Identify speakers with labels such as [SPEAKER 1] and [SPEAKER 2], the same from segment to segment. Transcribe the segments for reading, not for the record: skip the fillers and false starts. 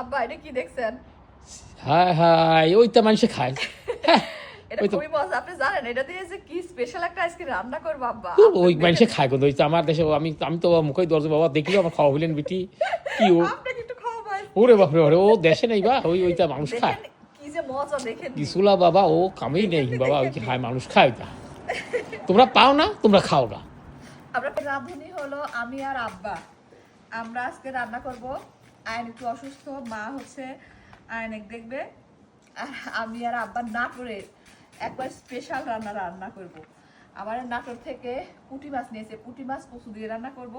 [SPEAKER 1] আব্বা এটা কি দেখছেন?
[SPEAKER 2] হায় হায় ওইটা মানুষে খায়।
[SPEAKER 1] এটা খুবই মজা। আপনি জানেন এটা দিয়ে যে কি স্পেশাল একটা আইসক্রিম রান্না করবো আব্বা?
[SPEAKER 2] ওই মানুষে খায় কিন্তু ওইটা আমার দেশে আমি তো মুখে দরজা বাবা দেখলেও আমার খাওয়া হইলেন বিটি কি ও
[SPEAKER 1] আপনাকে একটু খাওয়াই।
[SPEAKER 2] ওরে বাপরে ওরে ও দেশে নেই বা ওইটা মানুষ খায়
[SPEAKER 1] কি যে মজা দেখেন।
[SPEAKER 2] কিছুলা বাবা ও কামেই নেই বাবা ওই খায় মানুষ খায় ওইটা। তোমরা পাও না তোমরা খাও গা।
[SPEAKER 1] আমরা রাঁধুনি হলো আমি আর আব্বা। আমরা আজকে রান্না করব। আয়ন একটু অসুস্থ, মা হচ্ছে আয়নেক দেখবে। আর আমি আর আব্বা নাটোরে একবার স্পেশাল রান্না করব। আমার নাটোর থেকে পুঁটি মাছ নিয়েছে, পুঁটি মাছ কচু দিয়ে রান্না করব,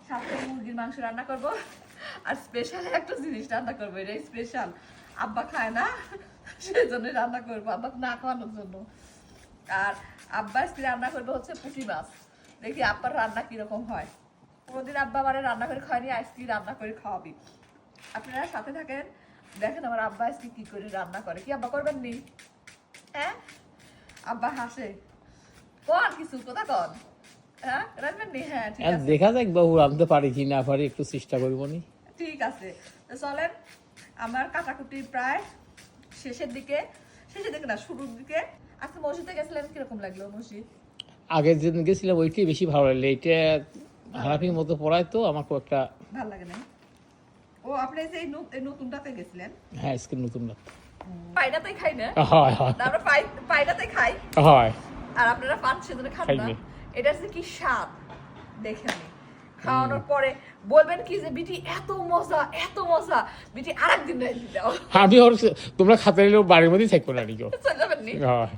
[SPEAKER 1] সাথে মুরগির মাংস রান্না করব, আর স্পেশাল একটা জিনিস রান্না করবো। এটাই স্পেশাল, আব্বা খায় না সেই জন্য রান্না করবো, আব্বা না খাওয়ানোর জন্য। আর আব্বা আজকে রান্না করবে হচ্ছে পুঁটি মাছ। দেখি আব্বার রান্না কিরকম হয়। কোনোদিন আব্বা আমার রান্না করে খাওয়ানি, আজকে রান্না করে খাওয়াবি। আপনারা সাথে থাকেন, দেখেন আমার আব্বা আজকে কি করে রান্না করে। কি আব্বা করবেন নি? হ্যাঁ আব্বা হাসে। কন কিছু কথা কন। হ্যাঁ রাখবেন নি? হ্যাঁ ঠিক আছে,
[SPEAKER 2] দেখা যাক বাবু রাঁধতে পারি কি না পারি একটু চেষ্টা করব নি।
[SPEAKER 1] ঠিক আছে। তো চলেন, আমার কাটাকুটি প্রায় শেষের দিকে না শুরুর দিকে। আজকে মসজিদে গেছিলেন, কিরকম লাগলো মসজিদ?
[SPEAKER 2] আগের দিন গেছিলাম ওইটাই বেশি ভালো লাগলো, এটা হারাফির মতো পড়ায় তো আমার খুব একটা
[SPEAKER 1] ভালো লাগে না। ও আপনি যে এই নতুনটাতে গেছিলেন?
[SPEAKER 2] হ্যাঁ আজকে নতুন না
[SPEAKER 1] পায়রাতেই খাই না?
[SPEAKER 2] হয় হয়
[SPEAKER 1] আমরা পায়রাতে খাই,
[SPEAKER 2] হয়
[SPEAKER 1] আর আপনারা পান সেজন্য খান না। এটার যে কি স্বাদ দেখে আমি খাওয়ানোর পরে বলবেন কি যে বিটি এত মজা বিটি আরেকদিন দাও।
[SPEAKER 2] আমি ওর তোমরা খাতে নিলেও বাড়ির মধ্যেই থাকবো না নিকো
[SPEAKER 1] যাবেন নি?
[SPEAKER 2] হয়।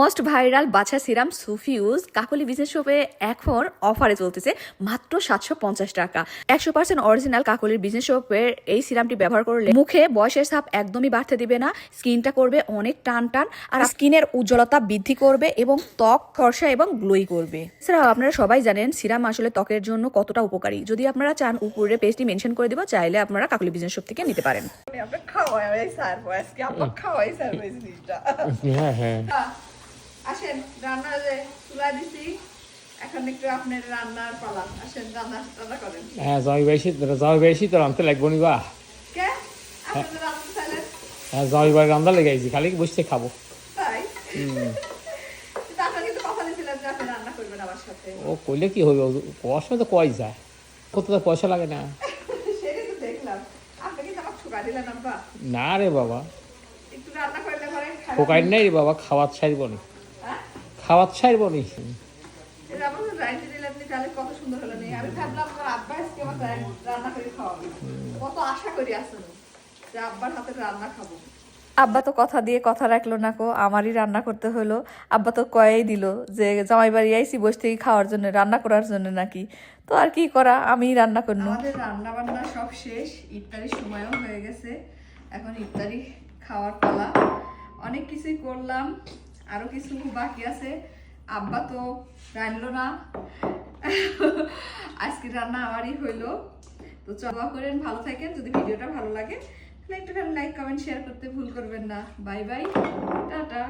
[SPEAKER 3] মোস্ট ভাইরাল বাছা সিরাম সুফিউজ কাকলি বিজনেস শপে এখন অফারে চলতেছে মাত্র 750 টাকা। 100% অরিজিনাল কাকলির বিজনেস শপের এই সিরামটি ব্যবহার করলে মুখে বয়সের ছাপ একদমই বাড়তে দিবে না, স্কিনটা করবে অনেক টান আর স্কিনের উজ্জ্বলতা বৃদ্ধি করবে এবং ত্বক ফর্সা এবং গ্লোই করবে। এছাড়াও আপনারা সবাই জানেন সিরাম আসলে ত্বকের জন্য কতটা উপকারী। যদি আপনারা চান উপরে পেজটি মেনশন করে দিব, চাইলে আপনারা কাকলি বিজনেস শপ থেকে নিতে পারেন।
[SPEAKER 1] আপনি খাওয়াই এই সারপ্রাইজ কি আপনি খাওয়াই সারপ্রাইজ জিনিসটা।
[SPEAKER 2] হ্যাঁ হ্যাঁ
[SPEAKER 1] আসেন রান্না যে চুলা দিছি, এখন একটু আপনার রান্নার পালা। আসেন রান্না করেন।
[SPEAKER 2] হ্যাঁ জয় বেশি তো রাঁধতে লাগবো নি বা
[SPEAKER 1] কে আপনি রান্না চাইলেন?
[SPEAKER 2] হ্যাঁ জয় বাড়ি রান্না লেগেছি খালি বসে খাবো
[SPEAKER 1] তাই? কিন্তু আপনারা কিন্তু কথা দিয়েছিলেন যে আপনি রান্না করবেন আমার সাথে।
[SPEAKER 2] ও কইলে কি হবে পয়সা তো কয় যায়, কত তো পয়সা লাগে না।
[SPEAKER 1] সেটাই তো দেখলাম, আপনি কিন্তু আমার ঠুকা দিলেন আব্বা।
[SPEAKER 2] না রে বাবা
[SPEAKER 1] একটু রান্না করলে পরে
[SPEAKER 2] ঠোকাই নাই রে বাবা, খাওয়াত ছাড়ব নি, খাওয়াত ছাড়ব নি।
[SPEAKER 1] এটা আমার রাইতে দিলেন নি, তাহলে কত সুন্দর হলো নি। আমি ভাবলাম আমার আব্বা আজকে আমার রান্না করে খাওয়াবে, কত আশা করি আসলে যে আব্বার হাতে রান্না খাবো।
[SPEAKER 3] আব্বা তো কথা দিয়ে কথা রাখলো না কো, আমারই রান্না করতে হলো। আব্বা তো কয়েই দিল যে জামাই বাড়ি আইসি বসে থেকে খাওয়ার জন্য, রান্না করার জন্য নাকি। তো আর কি করা, আমিই রান্না করলাম।
[SPEAKER 1] আমাদের রান্না বান্না সব শেষ, ইফতারির সময়ও হয়ে গেছে। এখন ইফতারি খাওয়ার পালা। অনেক কিছুই করলাম, আরো কিছু বাকি আছে। আব্বা তো রান্নলো না, আজকে রান্না আমারই হইলো। তো দোয়া করেন, ভালো থাকেন। যদি ভিডিওটা ভালো লাগে তাহলে একটুখানি লাইক কমেন্ট শেয়ার করতে ভুল করবেন না। Bye bye, tata.